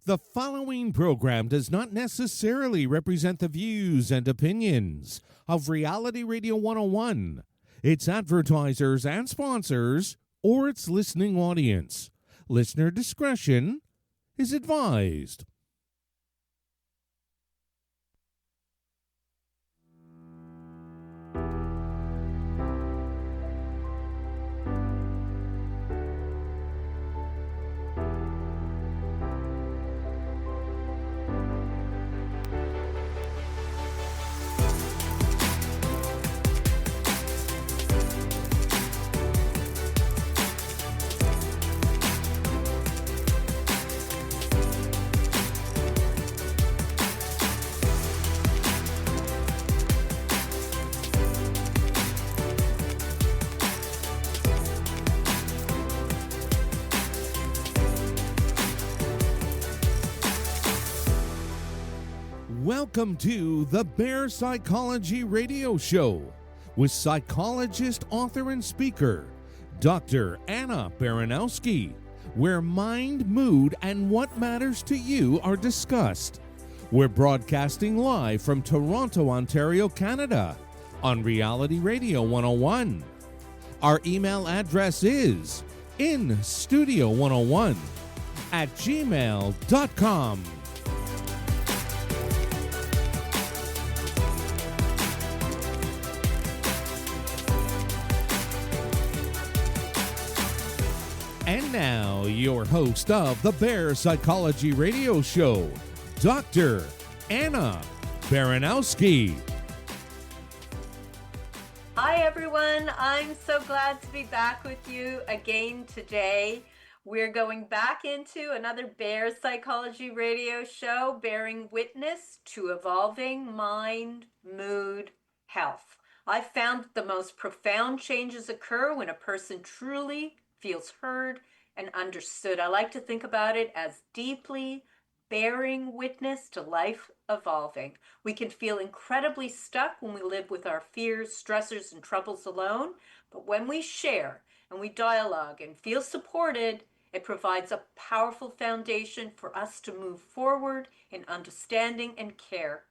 The following program does not necessarily represent the views and opinions of Reality Radio 101, its advertisers and sponsors, or its listening audience. Listener discretion is advised. Welcome to the Bear Psychology Radio Show with psychologist, author, and speaker, Dr. Anna Baranowski, where mind, mood, and what matters to you are discussed. We're broadcasting live from Toronto, Ontario, Canada, on Reality Radio 101. Our email address is instudio101@gmail.com. And now, your host of the Bear Psychology Radio Show, Dr. Anna Baranowski. Hi, everyone. I'm so glad to be back with you again today. We're going back into another Bear Psychology Radio Show, bearing witness to evolving mind, mood, health. I've found that the most profound changes occur when a person truly feels heard and understood. I like to think about it as deeply bearing witness to life evolving. We can feel incredibly stuck when we live with our fears, stressors, and troubles alone, but when we share and we dialogue and feel supported, it provides a powerful foundation for us to move forward in understanding and care.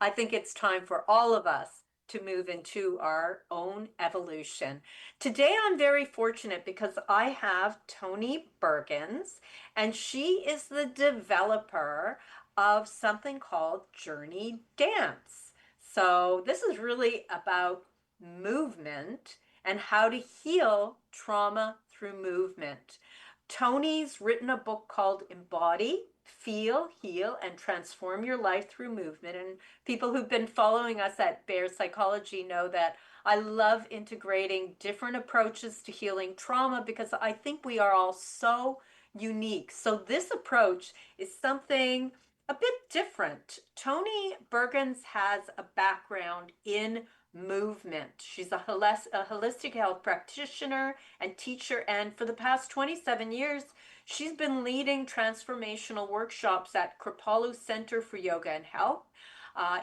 I think it's time for all of us to move into our own evolution. Today, I'm very fortunate because I have Toni Bergins, and she is the developer of something called JourneyDance. So this is really about movement and how to heal trauma through movement. Toni's written a book called Embody, Feel, Heal, and Transform Your Life Through Movement. And people who've been following us at Bear Psychology know that I love integrating different approaches to healing trauma because I think we are all so unique. So this approach is something a bit different. Toni Bergins has a background in movement. She's a holistic health practitioner and teacher, and for the past 27 years, she's been leading transformational workshops at Kripalu Center for Yoga and Health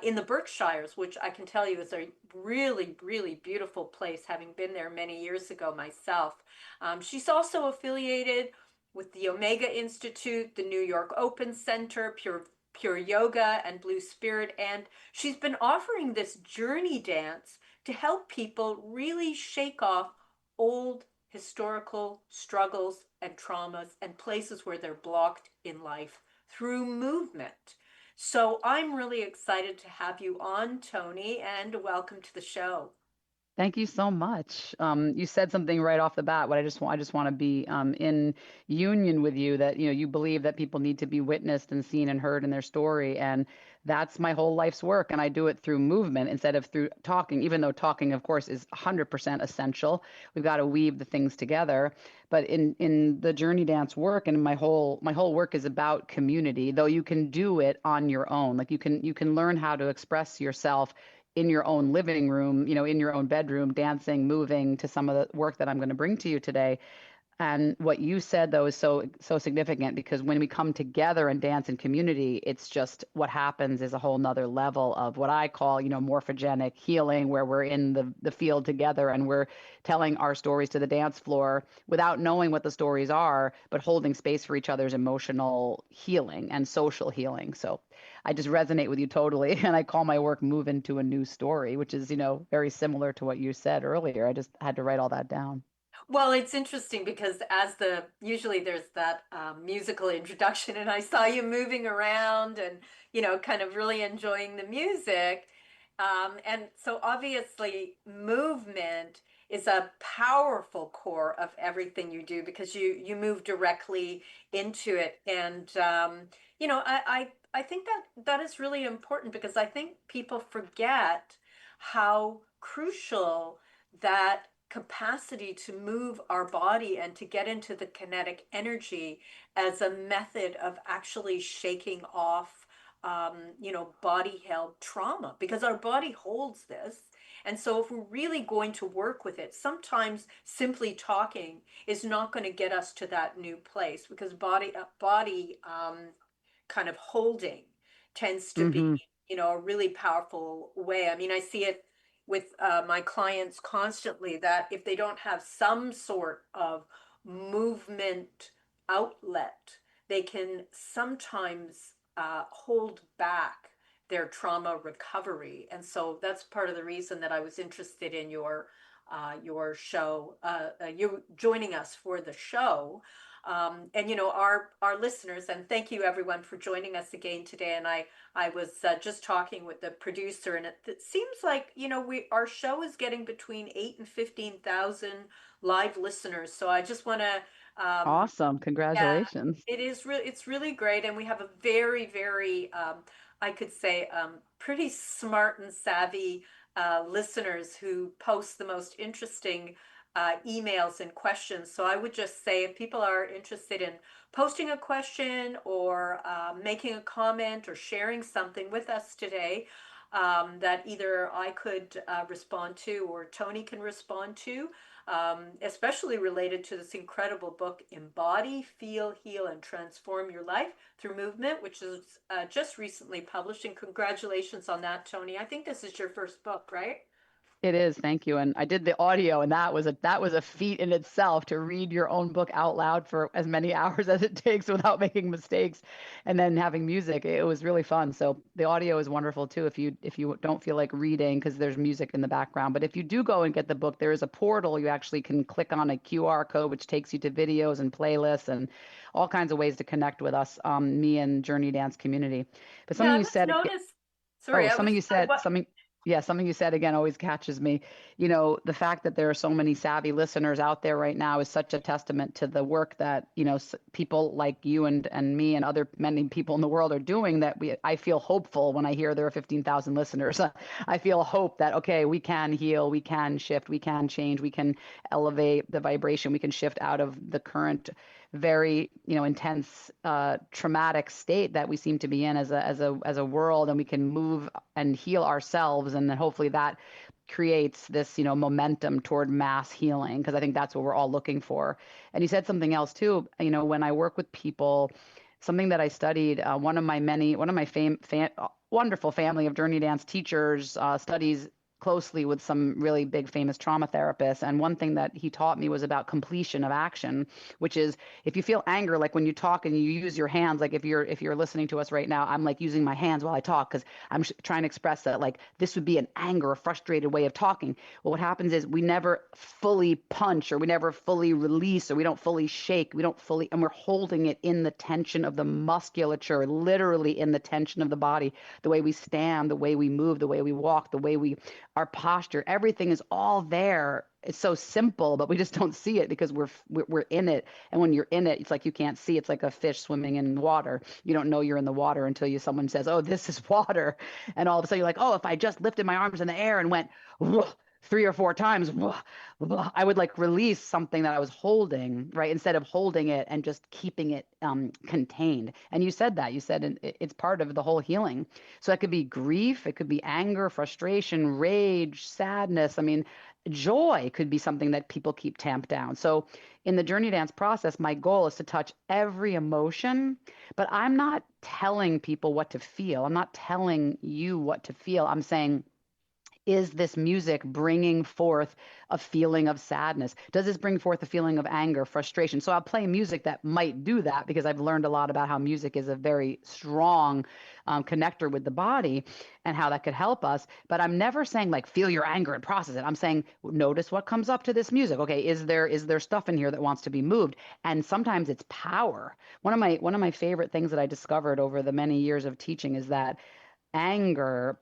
in the Berkshires, which I can tell you is a really, really beautiful place, having been there many years ago myself. She's also affiliated with the Omega Institute, the New York Open Center, Pure Yoga, and Blue Spirit, and she's been offering this journey dance to help people really shake off old historical struggles and traumas and places where they're blocked in life through movement. So I'm really excited to have you on, Toni, and welcome to the show. Thank you so much. You said something right off the bat. I just want to be in union with you that you believe that people need to be witnessed and seen and heard in their story, and that's my whole life's work. And I do it through movement instead of through talking. Even though talking, of course, is 100% essential, we've got to weave the things together. But in the journey dance work, and my whole work is about community. Though you can do it on your own, like you can learn how to express yourself in your own living room, in your own bedroom, dancing, moving to some of the work that I'm going to bring to you today. And what you said though is so significant, because when we come together and dance in community, it's just what happens is a whole nother level of what I call, morphogenic healing, where we're in the field together and we're telling our stories to the dance floor without knowing what the stories are, but holding space for each other's emotional healing and social healing. So I just resonate with you totally. And I call my work Move Into a New Story, which is, very similar to what you said earlier. I just had to write all that down. Well, it's interesting because usually there's that musical introduction, and I saw you moving around and, kind of really enjoying the music. And so obviously movement is a powerful core of everything you do because you move directly into it. And, I think that is really important because I think people forget how crucial that capacity to move our body and to get into the kinetic energy as a method of actually shaking off body held trauma, because our body holds this. And so if we're really going to work with it, sometimes simply talking is not going to get us to that new place, because body kind of holding tends to be, Hmm. a really powerful way. I mean, I see it with my clients constantly that if they don't have some sort of movement outlet, they can sometimes hold back their trauma recovery. And so that's part of the reason that I was interested in your show, you joining us for the show. And our listeners, and thank you everyone for joining us again today. And I was just talking with the producer, and it seems like our show is getting between 8 and 15,000 live listeners. So I just want to, Awesome. yeah, Congratulations. it's really great, and we have a very very I could say pretty smart and savvy listeners who post the most interesting emails and questions. So I would just say if people are interested in posting a question or making a comment or sharing something with us today, that either I could respond to or Toni can respond to, especially related to this incredible book, Embody, Feel, Heal, and Transform Your Life Through Movement, which is just recently published. And congratulations on that, Toni. I think this is your first book, right? It is, thank you. And I did the audio, and that was a feat in itself, to read your own book out loud for as many hours as it takes without making mistakes, and then having music. It was really fun. So the audio is wonderful too if you don't feel like reading, because there's music in the background. But if you do go and get the book, there is a portal. You actually can click on a QR code which takes you to videos and playlists and all kinds of ways to connect with us, me and Journey Dance community. But Yeah, something I you was said. noticed. Sorry, Oh, I was something you said, what? something, yeah, something you said again always catches me. The fact that there are so many savvy listeners out there right now is such a testament to the work that, people like you and me and other many people in the world are doing, that I feel hopeful when I hear there are 15,000 listeners. I feel hope that, okay, we can heal, we can shift, we can change, we can elevate the vibration, we can shift out of the current very intense traumatic state that we seem to be in as a world, and we can move and heal ourselves, and then hopefully that creates this momentum toward mass healing, because I think that's what we're all looking for. And you said something else too. When I work with people, something that I studied, one of my wonderful family of journey dance teachers studies closely with some really big famous trauma therapists, and one thing that he taught me was about completion of action, which is, if you feel anger, like when you talk and you use your hands, like if you're listening to us right now, I'm like using my hands while I talk because I'm trying to express that, like, this would be an anger, a frustrated way of talking. Well, what happens is we never fully punch, or we never fully release, or we don't fully shake, and we're holding it in the tension of the musculature, literally in the tension of the body, the way we stand, the way we move, the way we walk, the way our posture, everything is all there. It's so simple, but we just don't see it because we're in it. And when you're in it, it's like you can't see. It's like a fish swimming in water. You don't know you're in the water until someone says, "Oh, this is water," and all of a sudden you're like, "Oh, if I just lifted my arms in the air and went whoa, 3 or 4 times, whoa, whoa," I would like release something that I was holding, right? Instead of holding it and just keeping it contained. And you said that. You said it's part of the whole healing. So that could be grief, it could be anger, frustration, rage, sadness. I mean, joy could be something that people keep tamped down. So in the journey dance process, my goal is to touch every emotion, but I'm not telling people what to feel. I'm not telling you what to feel. I'm saying, is this music bringing forth a feeling of sadness? Does this bring forth a feeling of anger, frustration? So I'll play music that might do that because I've learned a lot about how music is a very strong connector with the body and how that could help us. But I'm never saying like feel your anger and process it. I'm saying notice what comes up to this music. Okay, is there stuff in here that wants to be moved? And sometimes it's power. One of my favorite things that I discovered over the many years of teaching is that anger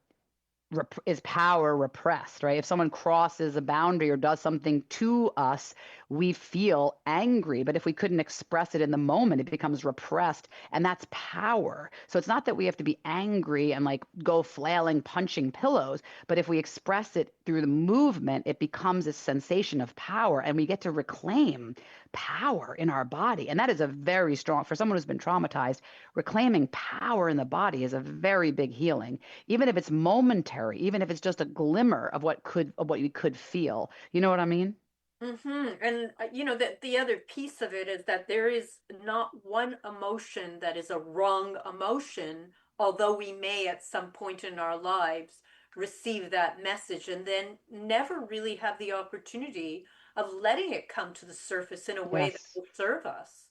is power repressed, right? If someone crosses a boundary or does something to us, we feel angry. But if we couldn't express it in the moment, it becomes repressed. And that's power. So it's not that we have to be angry and like go flailing, punching pillows. But if we express it through the movement, it becomes a sensation of power. And we get to reclaim power in our body. And that is a very strong, for someone who's been traumatized, reclaiming power in the body is a very big healing, even if it's momentary, even if it's just a glimmer of what you could feel. You know what I mean? And that the other piece of it is that there is not one emotion that is a wrong emotion, although we may at some point in our lives receive that message and then never really have the opportunity of letting it come to the surface in a way that Yes. will serve us.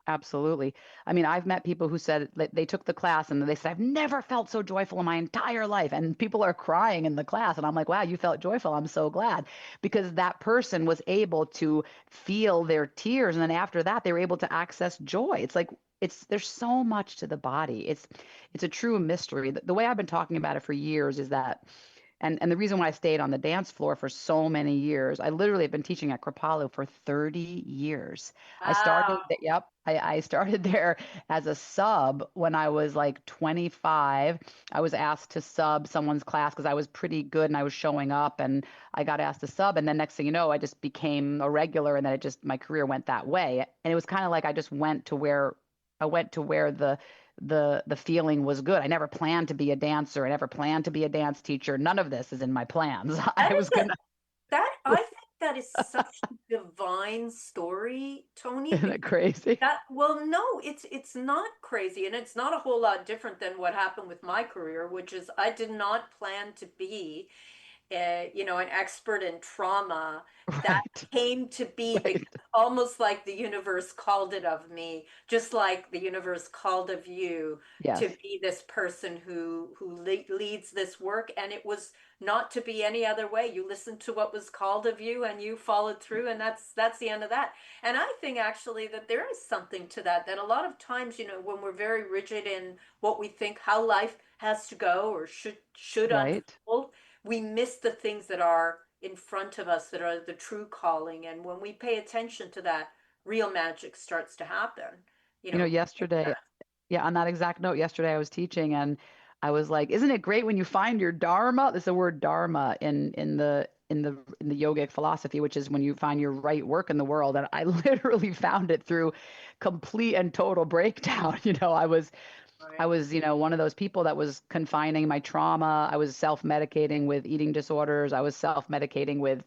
Absolutely. I mean, I've met people who said that they took the class and they said, I've never felt so joyful in my entire life. And people are crying in the class. And I'm like, wow, you felt joyful. I'm so glad. Because that person was able to feel their tears. And then after that, they were able to access joy. It's like, there's so much to the body. It's a true mystery. The way I've been talking about it for years is that and the reason why I stayed on the dance floor for so many years, I literally have been teaching at Kripalu for 30 years. Wow. Yep, I started there as a sub when I was like 25. I was asked to sub someone's class because I was pretty good and I was showing up and I got asked to sub. And then next thing you know, I just became a regular and then my career went that way. And it was kind of like I went to where the feeling was good. I never planned to be a dancer. I never planned to be a dance teacher. None of this is in my plans. That I is was gonna, I think that is such a divine story, Tony, isn't because it crazy? that, well, no, it's not crazy, and it's not a whole lot different than what happened with my career, which is I did not plan to be an expert in trauma. That Right. came to be because Right. almost like the universe called it of me, just like the universe called of you to Yes. be this person who leads this work. And it was not to be any other way. You listened to what was called of you and you followed through, and that's the end of that. And I think actually that there is something to that, that a lot of times, when we're very rigid in what we think how life has to go or should Right. unfold, we miss the things that are in front of us that are the true calling. And when we pay attention to that, real magic starts to happen. You know, Yesterday, yeah, on that exact note, yesterday I was teaching and I was like, isn't it great when you find your dharma? There's the word dharma in the yogic philosophy, which is when you find your right work in the world. And I literally found it through complete and total breakdown. I right. was, one of those people that was confining my trauma. I was self-medicating with eating disorders. I was self-medicating with,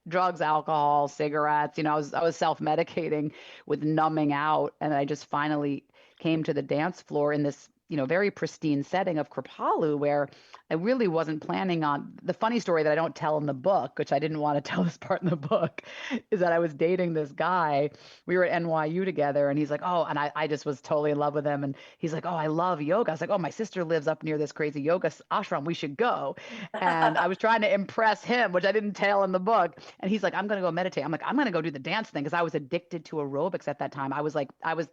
drugs, alcohol, cigarettes. I was self-medicating with numbing out. And I just finally came to the dance floor in this, very pristine setting of Kripalu where I really wasn't planning on the funny story that I don't tell in the book, which I didn't want to tell this part in the book, is that I was dating this guy. We were at NYU together and he's like, oh, and I just was totally in love with him. And he's like, oh, I love yoga. I was like, oh, my sister lives up near this crazy yoga ashram. We should go. And I was trying to impress him, which I didn't tell in the book. And he's like, I'm going to go meditate. I'm like, I'm going to go do the dance thing because I was addicted to aerobics at that time. I was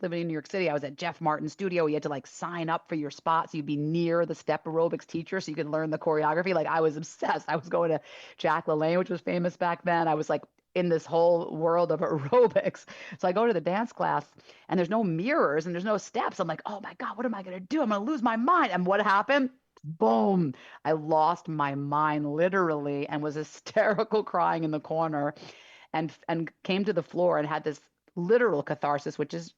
living in New York City. I was at Jeff Martin's studio. You had to like sign up for your spot so you'd be near the step aerobics teacher so you could learn the choreography. Like I was obsessed. I was going to Jack LaLanne, which was famous back then. I was like in this whole world of aerobics. So I go to the dance class and there's no mirrors and there's no steps. I'm like, oh my God, what am I going to do? I'm going to lose my mind. And what happened? Boom. I lost my mind literally and was hysterical crying in the corner and came to the floor and had this literal catharsis, which is,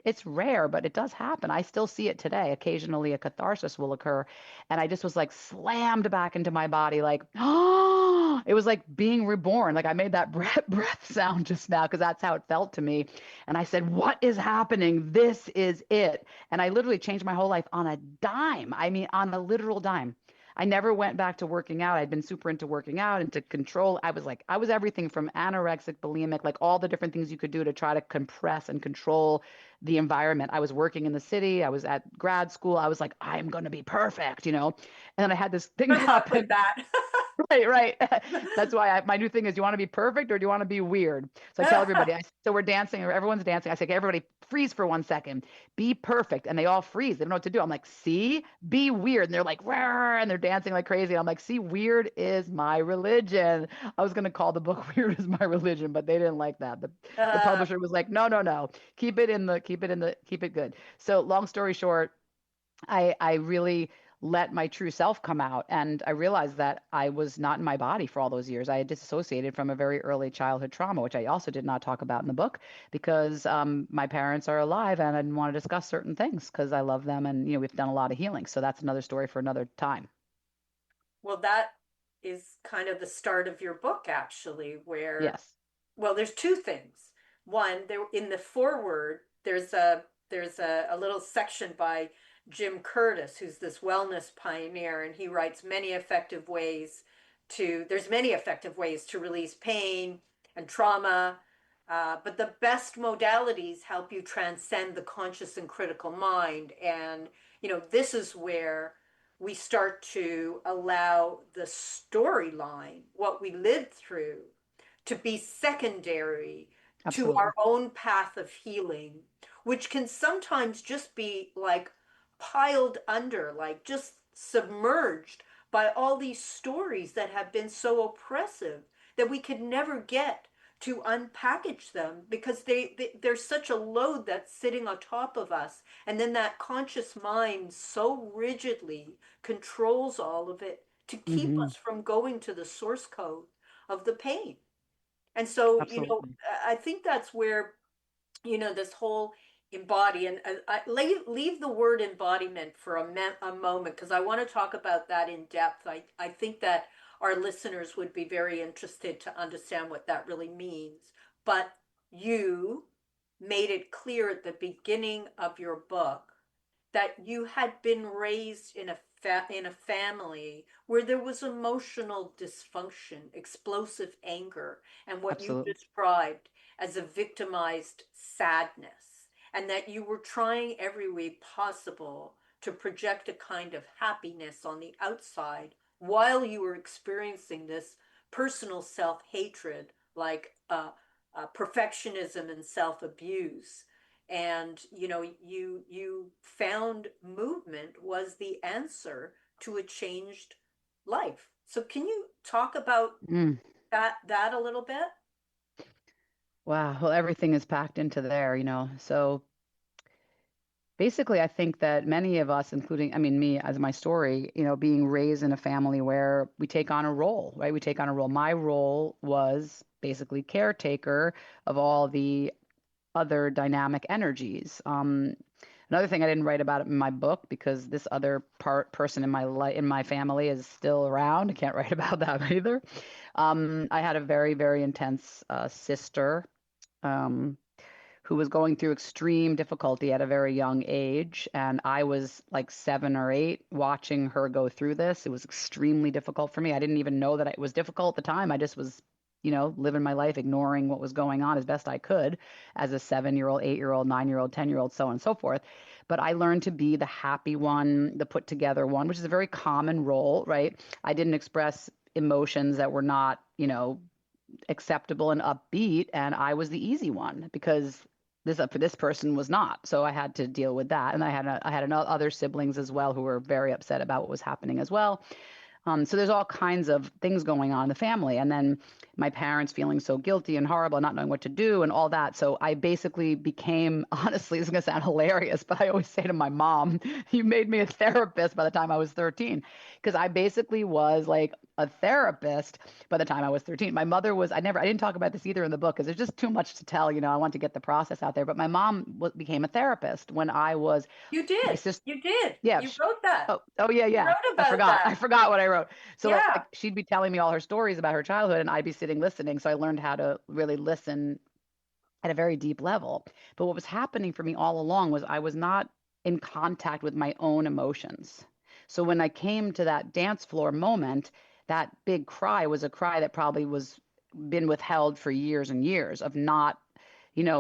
it's rare, but it does happen. I still see it today. Occasionally a catharsis will occur. And I just was like slammed back into my body, like, oh, it was like being reborn. Like I made that breath sound just now because that's how it felt to me. And I said, what is happening? This is it. And I literally changed my whole life on a dime. I mean, on a literal dime. I never went back to working out. I'd been super into working out, into control. I was everything from anorexic, bulimic, like all the different things you could do to try to compress and control the environment. I was working in the city. I was at grad school. I was like, I'm going to be perfect, you know? And then I had this thing Good luck with happen. that. Right, right. That's why my new thing is, do you want to be perfect or do you want to be weird? So I tell everybody, so we're dancing, or everyone's dancing. I say, okay, everybody freeze for 1 second, be perfect. And they all freeze. They don't know what to do. I'm like, see, be weird. And they're like, rah, and they're dancing like crazy. I'm like, see, weird is my religion. I was going to call the book Weird is My Religion, but they didn't like that. The publisher was like, no, no, no, keep it good. So long story short, I really let my true self come out. And I realized that I was not in my body for all those years. I had disassociated from a very early childhood trauma, which I also did not talk about in the book because my parents are alive and I didn't want to discuss certain things because I love them. And, you know, we've done a lot of healing. So that's another story for another time. Well, that is kind of the start of your book, actually, where, Yes, well, there's two things. One, there in the foreword, there's a little section by Jim Curtis, who's this wellness pioneer, and he writes there's many effective ways to release pain and trauma, but the best modalities help you transcend the conscious and critical mind. And, this is where we start to allow the storyline, what we lived through, to be secondary to our absolutely. own path of healing, which can sometimes just be like piled under, like just submerged by all these stories that have been so oppressive that we could never get to unpackage them because they're such a load that's sitting on top of us, and then that conscious mind so rigidly controls all of it to keep Hmm. us from going to the source code of the pain. And so, Absolutely. I think that's where, this whole embody, and I leave the word embodiment for a moment because I want to talk about that in depth. I think that our listeners would be very interested to understand what that really means. But you made it clear at the beginning of your book that you had been raised in a family where there was emotional dysfunction, explosive anger, and what you Absolutely. described as a victimized sadness, and that you were trying every way possible to project a kind of happiness on the outside while you were experiencing this personal self-hatred, like perfectionism and self-abuse. And you found movement was the answer to a changed life. So can you talk about Mm. that a little bit? Wow. Well, everything is packed into there, you know. So basically, I think that many of us, including, I mean, me as my story, you know, being raised in a family where we take on a role, right? We take on a role. My role was basically caretaker of all the other dynamic energies. Another thing I didn't write about it in my book because this other person in my life, in my family, is still around. I can't write about that either. I had a very, very intense sister. Um, who was going through extreme difficulty at a very young age. And I was like 7 or 8 watching her go through this. It was extremely difficult for me. I didn't even know that it was difficult at the time. I just was, you know, living my life, ignoring what was going on as best I could as a 7 year old, 8 year old, 9 year old, 10 year old, so on and so forth. But I learned to be the happy one, the put together one, which is a very common role, right? I didn't express emotions that were not, you know, acceptable and upbeat, and I was the easy one because this person was not. So I had to deal with that, and I had other siblings as well who were very upset about what was happening as well. So there's all kinds of things going on in the family. And then my parents feeling so guilty and horrible and not knowing what to do and all that. So I basically became, honestly, this is going to sound hilarious, but I always say to my mom, you made me a therapist by the time I was 13. Because I basically was like a therapist by the time I was 13. My mother was, I didn't talk about this either in the book because there's just too much to tell. You know, I want to get the process out there. But my mom became a therapist when I was, You my did. sister, You did. yeah. You wrote that. Oh, yeah, You yeah. wrote about I that. forgot what I throat. So Yeah. like she'd be telling me all her stories about her childhood and I'd be sitting listening. So I learned how to really listen at a very deep level. But what was happening for me all along was I was not in contact with my own emotions. So when I came to that dance floor moment, that big cry was a cry that probably was been withheld for years and years of not,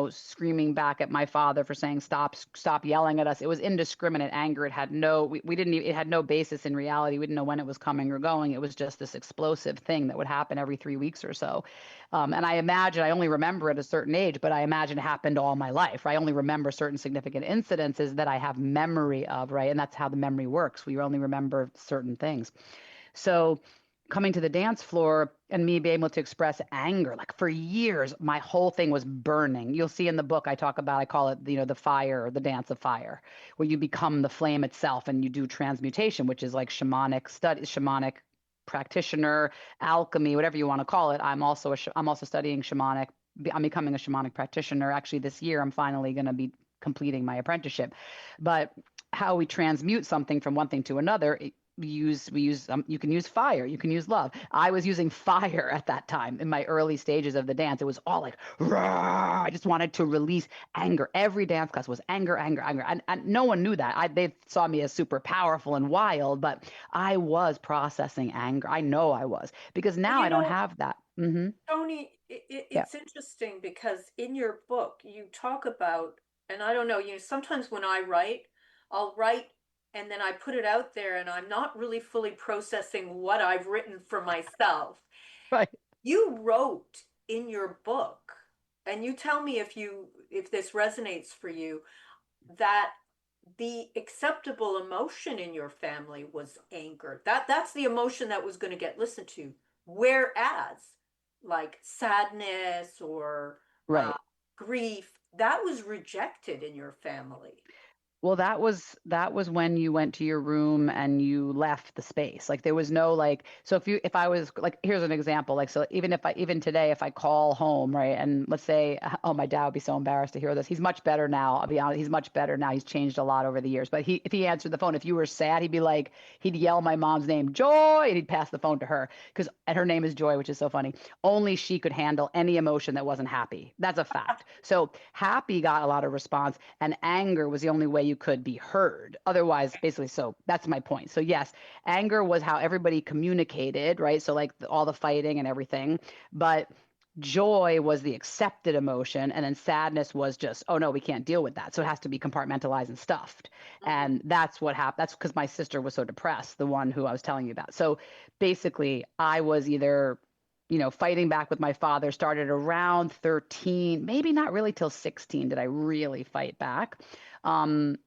screaming back at my father for saying stop yelling at us. It was indiscriminate anger. It had no we didn't even, it had no basis in reality. We didn't know when it was coming or going. It was just this explosive thing that would happen every 3 weeks or so. And I imagine I only remember at a certain age, but I imagine it happened all my life. Right? I only remember certain significant incidences that I have memory of, right? And that's how the memory works. We only remember certain things. So coming to the dance floor and me being able to express anger, like for years, my whole thing was burning. You'll see in the book I talk about, I call it, the fire, the dance of fire, where you become the flame itself and you do transmutation, which is like shamanic study, shamanic practitioner, alchemy, whatever you want to call it. I'm also studying shamanic. I'm becoming a shamanic practitioner. Actually, this year I'm finally going to be completing my apprenticeship. But how we transmute something from one thing to another, you can use fire, you can use love. I was using fire at that time in my early stages of the dance. It was all like rah! I just wanted to release anger. Every dance class was anger, anger, anger, and no one knew that. They saw me as super powerful and wild, but I was processing anger. I know I was, because Well, now I don't have that. Toni, Yeah. it's interesting because in your book you talk about, and I don't know, sometimes when I'll write and then I put it out there and I'm not really fully processing what I've written for myself. Right. You wrote in your book, and you tell me if this resonates for you, that the acceptable emotion in your family was anger. That's the emotion that was going to get listened to. Whereas like sadness or uh, Right. grief, that was rejected in your family. Well, that was when you went to your room and you left the space. Like there was no like, so if I was like, here's an example, like, so even today, if I call home, right, and let's say, oh, my dad would be so embarrassed to hear this. He's much better now. I'll be honest, he's much better now. He's changed a lot over the years. But if he answered the phone, if you were sad, he'd yell my mom's name, Joy, and he'd pass the phone to her and her name is Joy, which is so funny. Only she could handle any emotion that wasn't happy. That's a fact. So happy got a lot of response, and anger was the only way you could be heard. Otherwise, basically, so that's my point. So yes, anger was how everybody communicated, right? So like all the fighting and everything, but joy was the accepted emotion, and then sadness was just, oh no, we can't deal with that, so it has to be compartmentalized and stuffed. Mhm. And that's what happened. That's because my sister was so depressed, the one who I was telling you about. So basically I was either fighting back with my father. Started around 13, maybe not really till 16 did I really fight back. um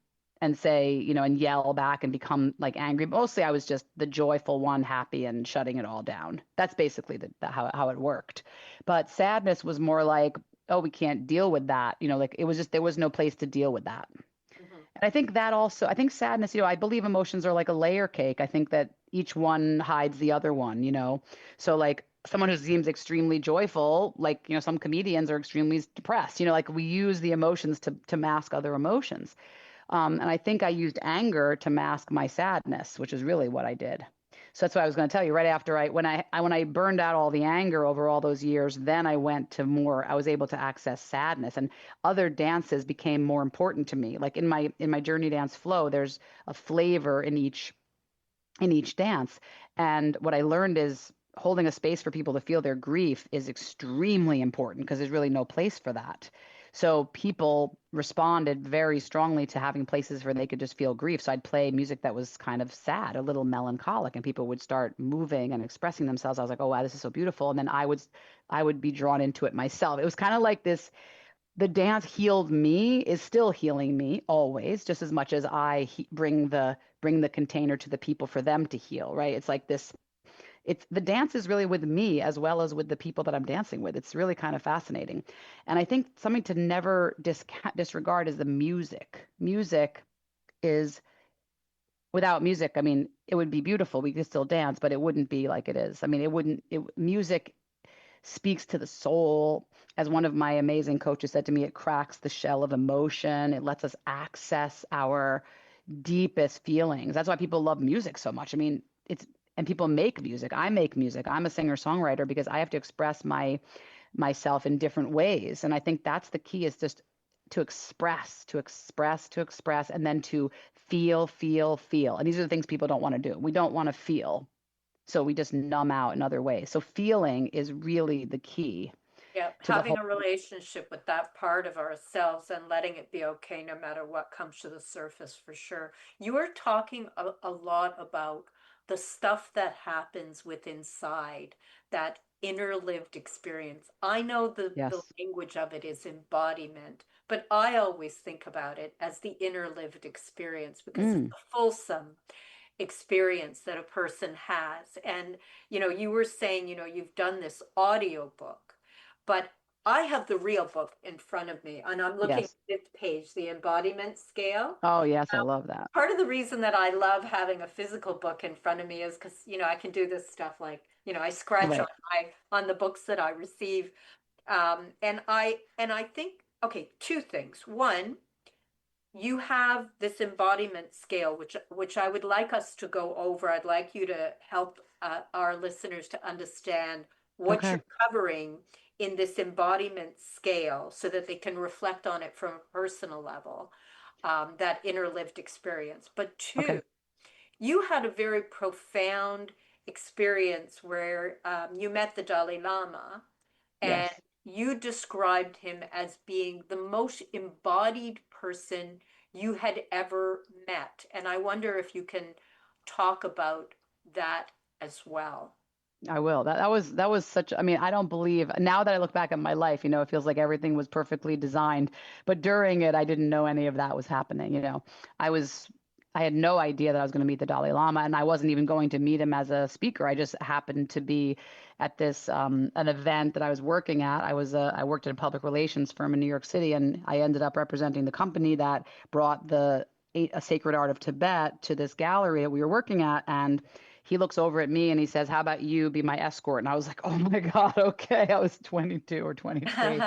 and say, and yell back and become like angry. Mostly I was just the joyful one, happy and shutting it all down. That's basically how it worked. But sadness was more like, oh, we can't deal with that. Like it was just, there was no place to deal with that. Mhm. And I think sadness, I believe emotions are like a layer cake. I think that each one hides the other one. So like someone who seems extremely joyful, like, some comedians are extremely depressed, like we use the emotions to mask other emotions. And I think I used anger to mask my sadness, which is really what I did. So that's what I was going to tell you. Right after when I burned out all the anger over all those years, then I was able to access sadness, and other dances became more important to me. Like in my journey dance flow, there's a flavor in each dance. And what I learned is holding a space for people to feel their grief is extremely important because there's really no place for that. So people responded very strongly to having places where they could just feel grief. So I'd play music that was kind of sad, a little melancholic, and people would start moving and expressing themselves. I was like, oh wow, this is so beautiful. And then I would be drawn into it myself. It was kind of like this. The dance healed me, is still healing me always, just as much as I bring the container to the people for them to heal, right? It's like this. It's the dance is really with me as well as with the people that I'm dancing with. It's really kind of fascinating. And I think something to never disregard is the music. Music is Without music, I mean, it would be beautiful. We could still dance, but it wouldn't be like it is. I mean, music speaks to the soul. As one of my amazing coaches said to me, it cracks the shell of emotion. It lets us access our deepest feelings. That's why people love music so much. I mean, and people make music. I make music. I'm a singer-songwriter because I have to express myself in different ways. And I think that's the key, is just to express, to express, to express, and then to feel, feel, feel. And these are the things people don't want to do. We don't want to feel. So we just numb out in other ways. So feeling is really the key Yeah, to the having whole. a relationship with that part of ourselves and letting it be okay no matter what comes to the surface, for sure. You were talking a lot about the stuff that happens with inside, that inner lived experience. I know the Yes. language of it is embodiment, but I always think about it as the inner lived experience because it's Mm, a fulsome experience that a person has. And, you were saying, you've done this audio book, but I have the real book in front of me and I'm looking at yes. this page, the embodiment scale. Oh, yes, I love that. Part of the reason that I love having a physical book in front of me is because, I can do this stuff like, I scratch on Right. on the books that I receive. And I think, okay, two things. One, you have this embodiment scale, which I would like us to go over. I'd like you to help our listeners to understand what Okay. you're covering in this embodiment scale so that they can reflect on it from a personal level, that inner lived experience. But Okay. two, you had a very profound experience where you met the Dalai Lama and Yes. you described him as being the most embodied person you had ever met. And I wonder if you can talk about that as well. I will. That was such, I mean, I don't believe, now that I look back at my life, it feels like everything was perfectly designed. But during it, I didn't know any of that was happening. I was I had no idea that I was going to meet the Dalai Lama, and I wasn't even going to meet him as a speaker. I just happened to be at this an event that I was working at. I worked at a public relations firm in New York City, and I ended up representing the company that brought a sacred art of Tibet to this gallery that we were working at. And he looks over at me and he says, "How about you be my escort?" And I was like, "Oh my God, okay." I was 22 or 23.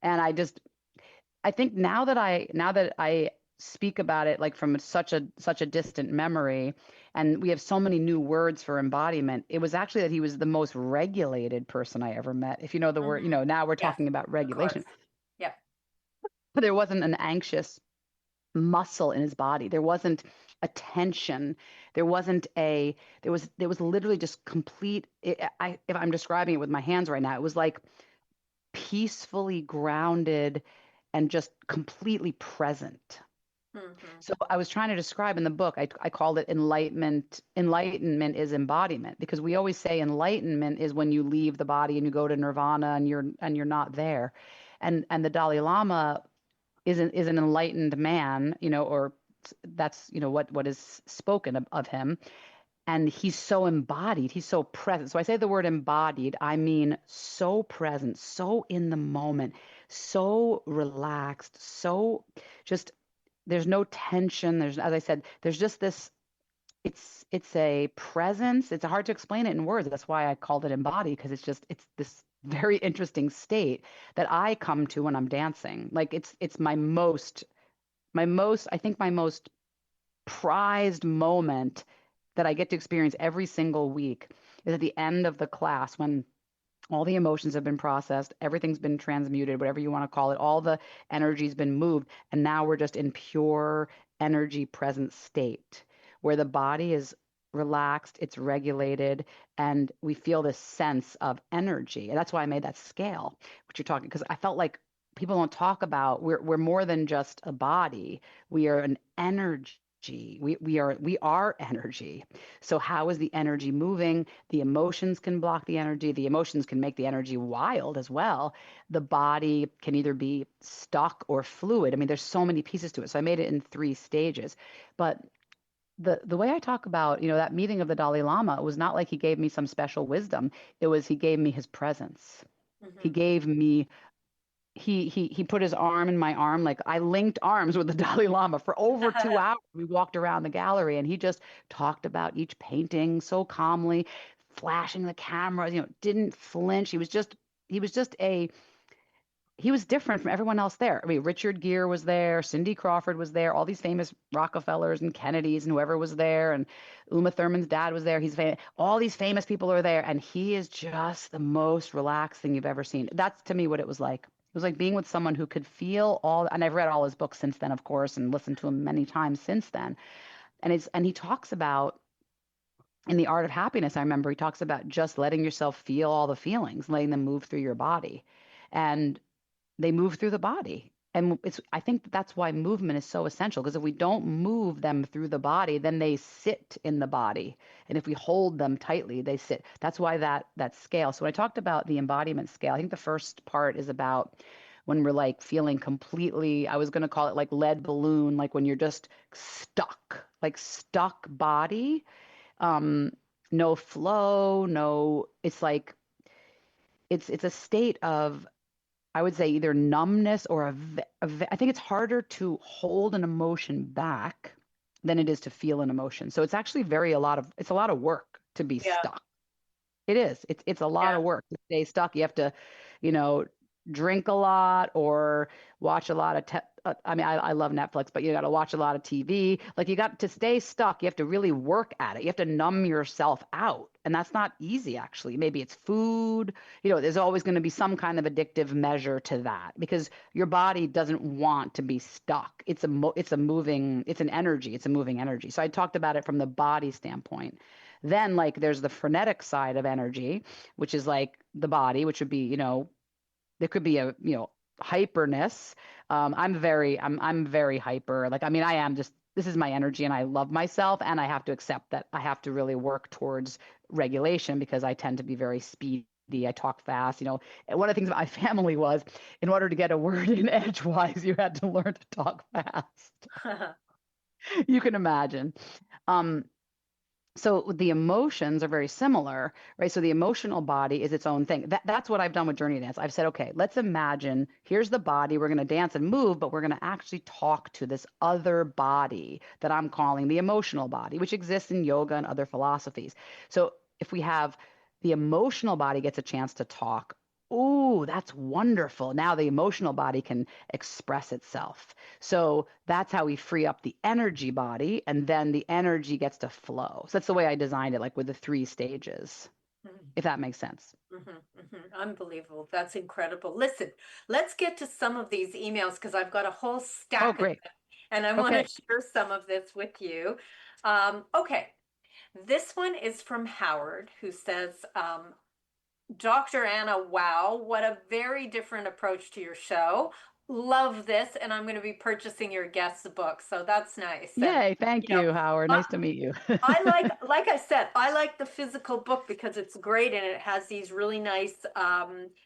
And I think now that I speak about it like from such a distant memory, and we have so many new words for embodiment, it was actually that he was the most regulated person I ever met. If you know the word, Mhm. now we're Yes, talking about of course. regulation. Yep. There wasn't an anxious muscle in his body. There wasn't a tension. There wasn't a there was literally just complete if I'm describing it with my hands right now, it was like peacefully grounded and just completely present. Hmm. So I was trying to describe in the book, I called it enlightenment. Enlightenment is embodiment, because we always say enlightenment is when you leave the body and you go to nirvana and you're not there. And the Dalai Lama is an enlightened man, or that's what is spoken of him. And he's so embodied, he's so present. So I say the word embodied, I mean so present, so in the moment, so relaxed, so just there's no tension. There's, as I said, there's just this, it's a presence. It's hard to explain it in words. That's why I called it embodied, because it's this very interesting state that I come to when I'm dancing. Like it's my most I think my most prized moment that I get to experience every single week is at the end of the class, when all the emotions have been processed, everything's been transmuted, whatever you want to call it, all the energy's been moved, and now we're just in pure energy present state where the body is relaxed, it's regulated, and we feel this sense of energy. And that's why I made that scale, which you're talking, because I felt like people don't talk about we're more than just a body. We are an energy. We are energy. So how is the energy moving? The emotions can block the energy. The emotions can make the energy wild as well. The body can either be stuck or fluid. I mean, there's so many pieces to it. So I made it in 3 stages. But the way I talk about, that meeting of the Dalai Lama was not like he gave me some special wisdom. It was he gave me his presence. He Hmm. gave me he put his arm in my arm. Like, I linked arms with the Dalai Lama for over 2 hours. We walked around the gallery and he just talked about each painting so calmly, flashing the cameras, didn't flinch. He was just he was different from everyone else there. I mean, Richard Gere was there, Cindy Crawford was there, all these famous Rockefellers and Kennedys and whoever was there, and Uma Thurman's dad was there. He's famous. All these famous people are there, and he is just the most relaxed thing you've ever seen. That's to me what it was like. It was like being with someone who could feel all, and I've read all his books since then, of course, and listened to him many times since then. And he talks about in The Art of Happiness, I remember he talks about just letting yourself feel all the feelings, letting them move through your body. And they move through the body. And I think that's why movement is so essential, because if we don't move them through the body, then they sit in the body. And if we hold them tightly, they sit. That's why that scale. So when I talked about the embodiment scale, I think the first part is about when we're like feeling completely, I was going to call it like lead balloon, like when you're just stuck, like stuck body, no flow, no, it's like, it's a state of, I would say either numbness or I think it's harder to hold an emotion back than it is to feel an emotion. So it's actually it's a lot of work to be Yeah. stuck. It is. It's a lot of work to stay stuck. You have to, you know, drink a lot or watch a lot of I mean, I love Netflix, but you got to watch a lot of TV. Like you got to stay stuck. You have to really work at it. You have to numb yourself out. And that's not easy, actually. Maybe it's food. You know, there's always going to be some kind of addictive measure to that because your body doesn't want to be stuck. It's an energy. It's a moving energy. So I talked about it from the body standpoint. Then like there's the frenetic side of energy, which is like the body, which would be, you know, there could be a, you know, hyperness. I'm very hyper. Like, I mean, I am just, this is my energy and I love myself. And I have to accept that I have to really work towards regulation because I tend to be very speedy. I talk fast, you know. And one of the things about my family was in order to get a word in edgewise, you had to learn to talk fast. You can imagine. So the emotions are very similar, right? So the emotional body is its own thing. That's what I've done with Journey Dance. I've said, okay, let's imagine here's the body. We're going to dance and move, but we're going to actually talk to this other body that I'm calling the emotional body, which exists in yoga and other philosophies. So if we have the emotional body gets a chance to talk, ooh, that's wonderful. Now the emotional body can express itself. So that's how we free up the energy body, and then the energy gets to flow. So that's the way I designed it, like with the 3 stages, if that makes sense. Unbelievable. That's incredible. Listen, let's get to some of these emails because I've got a whole stack Oh, of great. them, and I want to share some of this with you. Okay. This one is from Howard, who says, Dr. Anna, wow, what a very different approach to your show. Love this, and I'm going to be purchasing your guest's book, so that's nice. Yay, thank you, Howard. Nice to meet you. Like I said, I like the physical book because it's great and it has these really nice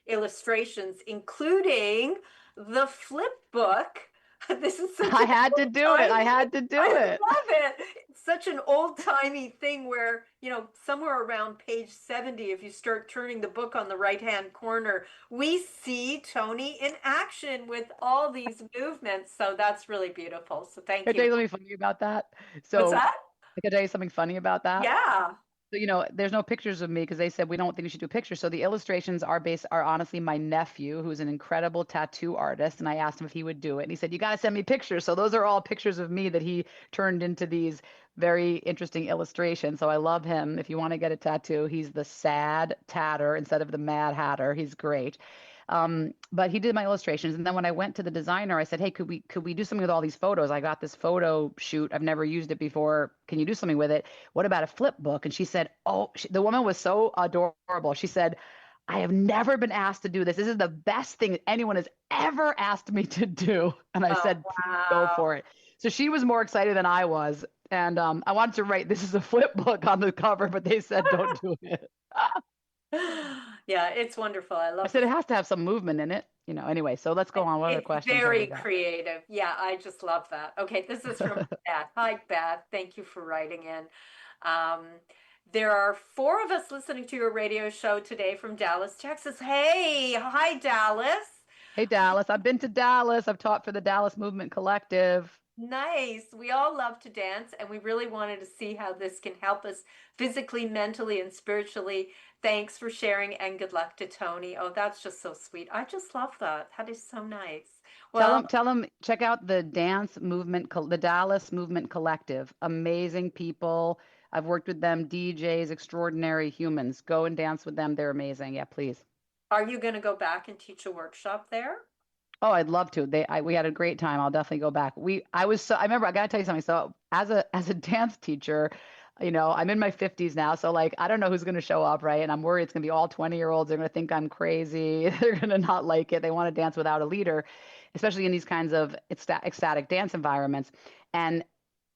illustrations, including the flip book. This is such I had to do it. I had to do it. I love it. It's such an old-timey thing where, you know, somewhere around page 70, if you start turning the book on the right-hand corner, we see Toni in action with all these movements. So that's really beautiful. So thank you. Can I tell you something funny about that? So, what's that? I can tell you something funny about that. Yeah. So, you know, there's no pictures of me because they said we don't think you should do pictures. So the illustrations are honestly my nephew, who's an incredible tattoo artist. And I asked him if he would do it. And he said, you got to send me pictures. So those are all pictures of me that he turned into these very interesting illustrations. So I love him. If you want to get a tattoo, he's the sad tatter instead of the mad hatter. He's great. But he did my illustrations. And then when I went to the designer, I said, hey, could we do something with all these photos? I got this photo shoot. I've never used it before. Can you do something with it? What about a flip book? And she said, the woman was so adorable. She said, I have never been asked to do this. This is the best thing anyone has ever asked me to do. And I said, wow. Go for it. So she was more excited than I was. And I wanted to write, this is a flip book on the cover, but they said, don't do it. Yeah, it's wonderful. I said it has to have some movement in it, you know. Anyway, so let's go on. What other questions? Very creative. Yeah, I just love that. Okay, this is from Beth. Hi, Beth. Thank you for writing in. There are 4 of us listening to your radio show today from Dallas, Texas. Hey, hi, Dallas. Hey, Dallas. I've been to Dallas. I've taught for the Dallas Movement Collective. Nice. We all love to dance, and we really wanted to see how this can help us physically, mentally, and spiritually Thanks for sharing and good luck to Toni. Oh, that's just so sweet. I just love that. That is so nice. Well, Tell them, check out the dance movement, the Dallas Movement Collective. Amazing people. I've worked with them, DJs, extraordinary humans. Go and dance with them. They're amazing. Yeah, please. are you going to go back and teach a workshop there? Oh, I'd love to. We had a great time. I'll definitely go back. I remember, I got to tell you something. So as a dance teacher, I'm in my 50s now. So like, I don't know who's going to show up, right? And I'm worried it's going to be all 20-year-olds. They're going to think I'm crazy. They're going to not like it. They want to dance without a leader, especially in these kinds of ecstatic dance environments. And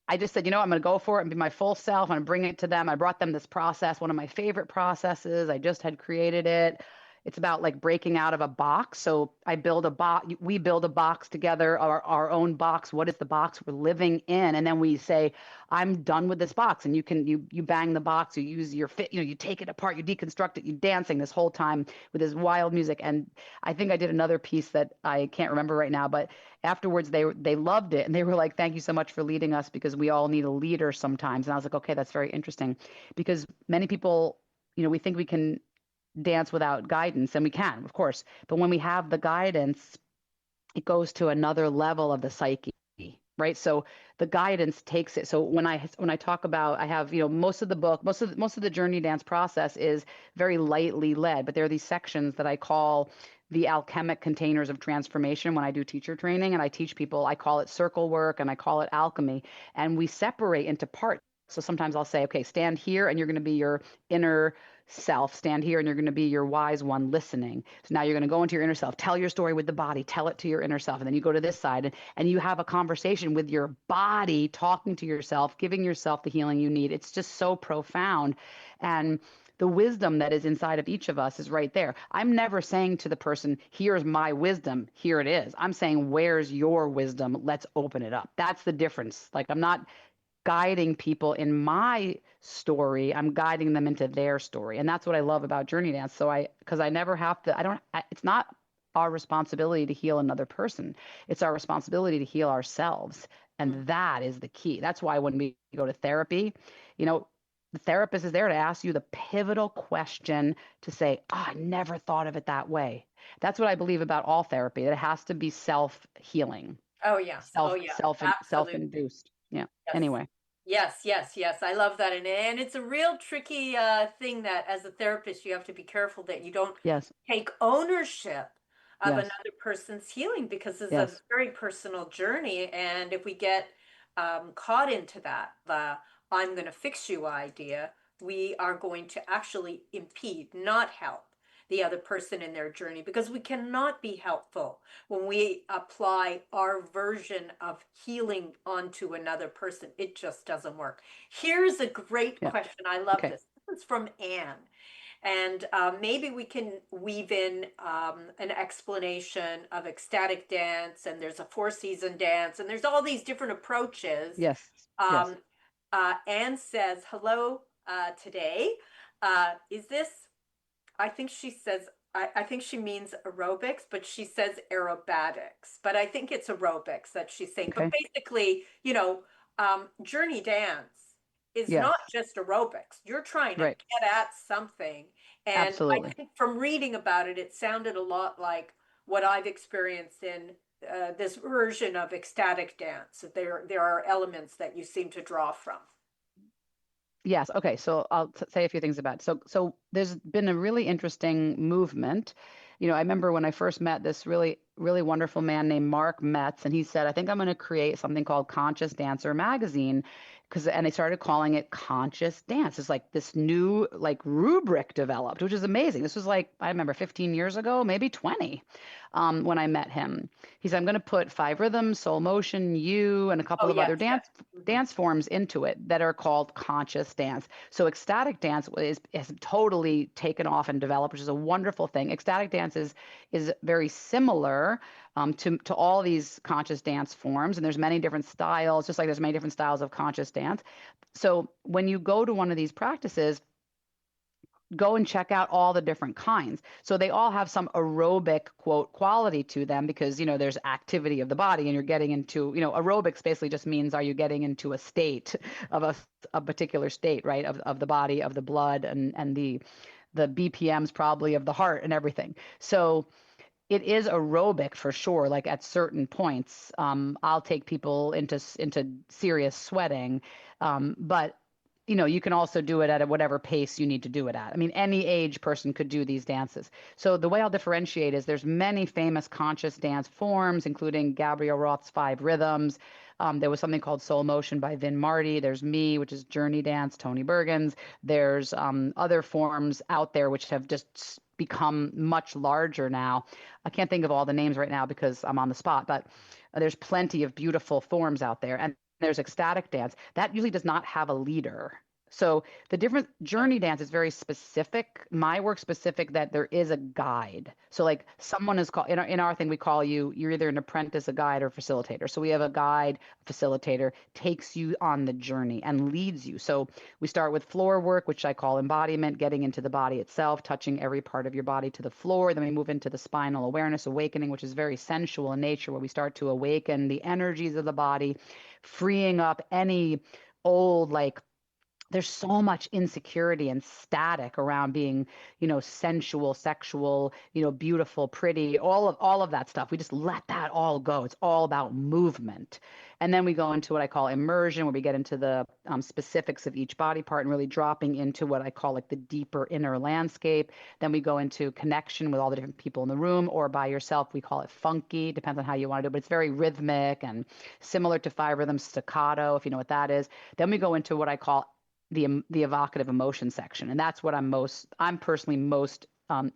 I just said, I'm going to go for it and be my full self. I'm going to bring it to them. I brought them this process, one of my favorite processes. I just had created it. It's about like breaking out of a box. So we build a box together, our own box. What is the box we're living in? And then we say, I'm done with this box. And you bang the box, you use your fit, you take it apart, you deconstruct it, you dancing this whole time with this wild music. And I think I did another piece that I can't remember right now, but afterwards they loved it. And they were like, thank you so much for leading us, because we all need a leader sometimes. And I was like, okay, that's very interesting, because many people, we think we can dance without guidance, and we can, of course, but when we have the guidance, it goes to another level of the psyche, right? So the guidance takes it. So when I talk about, I have, most of the book, most of the JourneyDance process is very lightly led, but there are these sections that I call the alchemic containers of transformation. When I do teacher training and I teach people, I call it circle work and I call it alchemy, and we separate into parts. So sometimes I'll say, okay, stand here and you're going to be your inner self. Stand here and you're going to be your wise one listening. So now you're going to go into your inner self, tell your story with the body, tell it to your inner self. And then you go to this side and you have a conversation with your body, talking to yourself, giving yourself the healing you need. It's just so profound. And the wisdom that is inside of each of us is right there. I'm never saying to the person, here's my wisdom, here it is. I'm saying, where's your wisdom? Let's open it up. That's the difference. Like, I'm not guiding people in my story, I'm guiding them into their story. And that's what I love about Journey Dance. Because I never have to, it's not our responsibility to heal another person. It's our responsibility to heal ourselves. And that is the key. That's why when we go to therapy, the therapist is there to ask you the pivotal question to say, I never thought of it that way. That's what I believe about all therapy, that it has to be self-healing. Oh yeah. Self-induced. Yeah. Yes. Anyway. Yes. I love that. And it's a real tricky thing that as a therapist, you have to be careful that you don't take ownership of another person's healing, because it's a very personal journey. And if we get caught into that, I'm going to fix you idea, we are going to actually impede, not help the other person in their journey, because we cannot be helpful when we apply our version of healing onto another person. It just doesn't work. Here's a great question. I love this. This is from Anne. And maybe we can weave in an explanation of ecstatic dance, and there's a 4-season dance, and there's all these different approaches. Anne says, hello today. Is this, I think she says, I think she means aerobics, but she says aerobatics, but I think it's aerobics that she's saying. But basically, Journey Dance is not just aerobics. You're trying to get at something. And I think from reading about it, it sounded a lot like what I've experienced in this version of ecstatic dance. There are elements that you seem to draw from. Yes. Okay. So I'll say a few things about it. So there's been a really interesting movement. I remember when I first met this really, really wonderful man named Mark Metz, and he said, I think I'm going to create something called Conscious Dancer Magazine. And they started calling it Conscious Dance. It's like this new rubric developed, which is amazing. This was I remember 15 years ago, maybe 20, when I met him. He said, I'm going to put 5 rhythms, soul motion, and a couple of other dance forms into it that are called conscious dance. So ecstatic dance has totally taken off and developed, which is a wonderful thing. Ecstatic dance is very similar to all these conscious dance forms. And there's many different styles, just like there's many different styles of conscious dance. So when you go to one of these practices, go and check out all the different kinds. So they all have some aerobic quote quality to them, because, there's activity of the body and you're getting into, aerobics basically just means, are you getting into a state of a particular state, right? Of the body, of the blood and the BPMs probably of the heart and everything. So it is aerobic for sure. Like at certain points, I'll take people into serious sweating, but you can also do it at whatever pace you need to do it at. I mean, any age person could do these dances. So the way I'll differentiate is there's many famous conscious dance forms, including Gabrielle Roth's 5 Rhythms. There was something called Soul Motion by Vin Marty. There's me, which is JourneyDance Toni Bergins. There's other forms out there which have just become much larger now. I can't think of all the names right now because I'm on the spot, but there's plenty of beautiful forms out there. And there's ecstatic dance that usually does not have a leader. So the different journey dance is very specific. My work specific that there is a guide. So like someone is called in our thing, we call you're either an apprentice, a guide, or facilitator. So we have a guide, facilitator takes you on the journey and leads you. So we start with floor work, which I call embodiment, getting into the body itself, touching every part of your body to the floor. Then we move into the spinal awareness awakening, which is very sensual in nature, where we start to awaken the energies of the body, freeing up any old, like, there's so much insecurity and static around being, sensual, sexual, beautiful, pretty, all of that stuff. We just let that all go. It's all about movement. And then we go into what I call immersion, where we get into the specifics of each body part and really dropping into what I call like the deeper inner landscape. Then we go into connection with all the different people in the room, or by yourself. We call it funky, depends on how you want to do it, but it's very rhythmic and similar to 5 Rhythms staccato, if you know what that is. Then we go into what I call the evocative emotion section, and that's what I'm personally most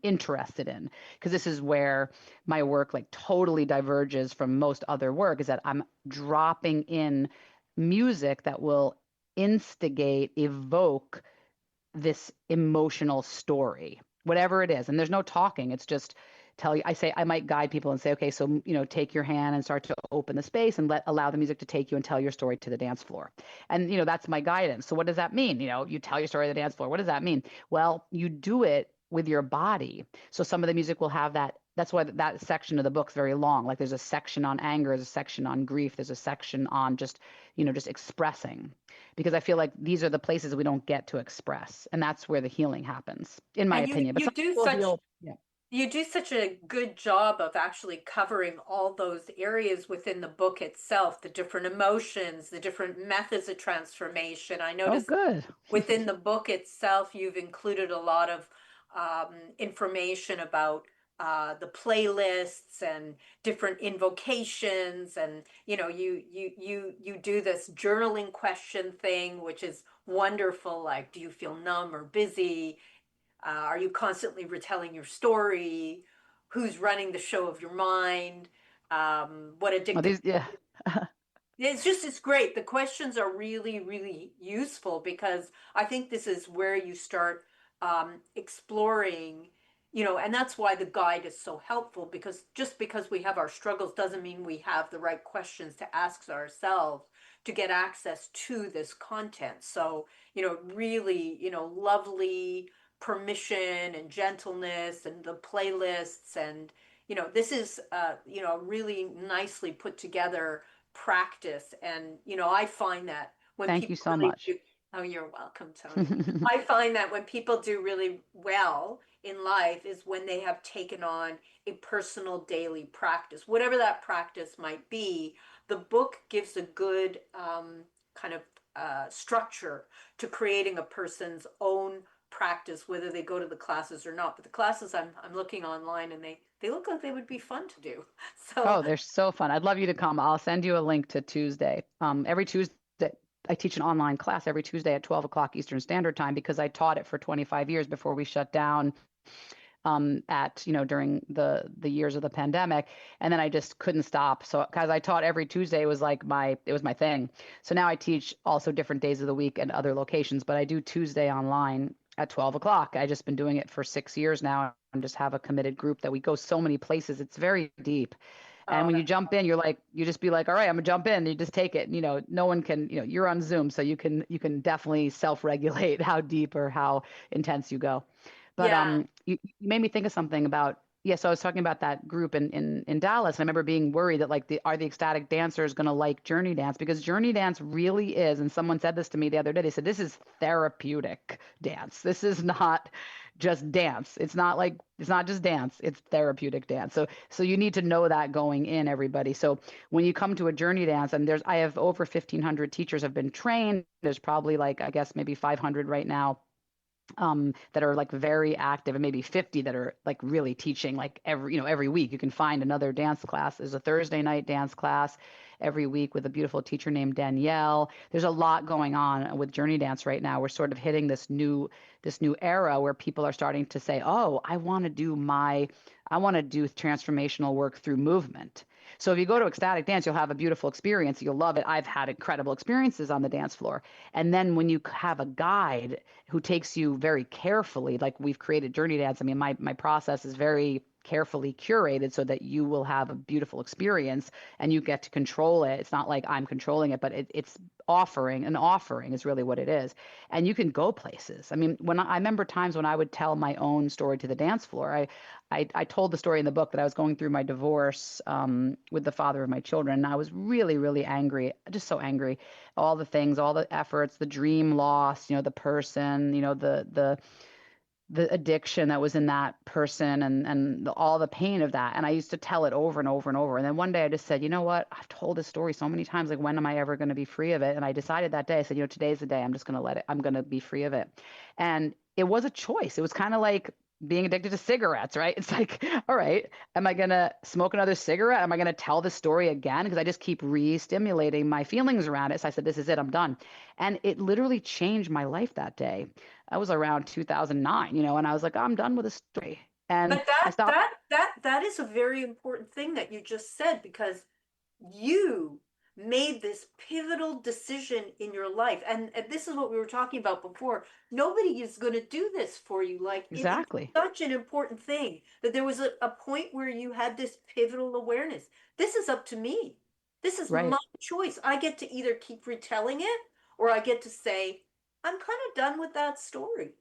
interested in, because this is where my work like totally diverges from most other work, is that I'm dropping in music that will instigate, evoke this emotional story, whatever it is. And there's no talking, it's just I might guide people and say, okay, so, take your hand and start to open the space and allow the music to take you and tell your story to the dance floor. And, that's my guidance. So what does that mean? You tell your story to the dance floor. What does that mean? Well, you do it with your body. So some of the music will have that. That's why that section of the book's very long. Like there's a section on anger, there's a section on grief, there's a section on just expressing, because I feel like these are the places we don't get to express. And that's where the healing happens, in my opinion. But you do such a good job of actually covering all those areas within the book itself, the different emotions, the different methods of transformation. I noticed within the book itself, you've included a lot of information about the playlists and different invocations, and you do this journaling question thing, which is wonderful. Like, do you feel numb or busy? Are you constantly retelling your story? Who's running the show of your mind? What addictive? It's great. The questions are really, really useful, because I think this is where you start exploring, and that's why the guide is so helpful, because just because we have our struggles doesn't mean we have the right questions to ask ourselves to get access to this content. So, really, lovely permission and gentleness and the playlists, and this is really nicely put together practice. And I find that when thank you so much. Oh, you're welcome, Toni. I find that when people do really well in life is when they have taken on a personal daily practice, whatever that practice might be. The book gives a good kind of structure to creating a person's own practice, whether they go to the classes or not. But the classes I'm looking online, and they look like they would be fun to do. So they're so fun. I'd love you to come. I'll send you a link to Tuesday. Every Tuesday I teach an online class every Tuesday at 12 o'clock Eastern Standard Time, because I taught it for 25 years before we shut down during the years of the pandemic. And then I just couldn't stop. So because I taught every Tuesday, it was my thing. So now I teach also different days of the week and other locations, but I do Tuesday online at 12 o'clock. I've just been doing it for 6 years now, and just have a committed group that we go so many places. It's very deep. And when you jump in, you just be like, all right, I'm gonna jump in. You just take it. No one can, you're on Zoom, so you can definitely self-regulate how deep or how intense you go. But you made me think of something about, so I was talking about that group in Dallas. I remember being worried that are the ecstatic dancers going to like Journey Dance? Because Journey Dance really is, and someone said this to me the other day, they said, this is therapeutic dance. This is not, just dance. It's not just dance, it's therapeutic dance. So you need to know that going in, everybody. So when you come to a journey dance, and I have over 1,500 teachers have been trained. There's probably like, I guess maybe 500 right now, that are like very active, and maybe 50 that are like really teaching like every week. You can find another dance class. There's a Thursday night dance class every week with a beautiful teacher named Danielle. There's a lot going on with Journey Dance right now. We're sort of hitting this new era where people are starting to say, "Oh, I want to do transformational work through movement." So if you go to ecstatic dance, you'll have a beautiful experience. You'll love it. I've had incredible experiences on the dance floor. And then when you have a guide who takes you very carefully, like we've created Journey Dance. I mean, my process is very carefully curated so that you will have a beautiful experience and you get to control it. It's not like I'm controlling it, but it's an offering is really what it is. And you can go places. I mean, I remember times when I would tell my own story to the dance floor. I told the story in the book that I was going through my divorce with the father of my children. And I was really, really angry, just so angry. All the things, all the efforts, the dream lost, the person, the addiction that was in that person, and all the pain of that. And I used to tell it over and over and over. And then one day I just said, you know what? I've told this story so many times. Like, when am I ever going to be free of it? And I decided that day, I said, today's the day. I'm just going to let it, I'm going to be free of it. And it was a choice. It was kind of like being addicted to cigarettes, right? It's like, all right, am I going to smoke another cigarette? Am I going to tell the story again? Because I just keep re-stimulating my feelings around it. So I said, this is it, I'm done. And it literally changed my life that day. I was around 2009, and I was like, I'm done with the story. And But I stopped. that is a very important thing that you just said, because you made this pivotal decision in your life. And this is what we were talking about before. Nobody is going to do this for you. Like, it's Exactly. such an important thing that there was a point where you had this pivotal awareness. This is up to me. This is Right. my choice. I get to either keep retelling it, or I get to say, I'm kind of done with that story.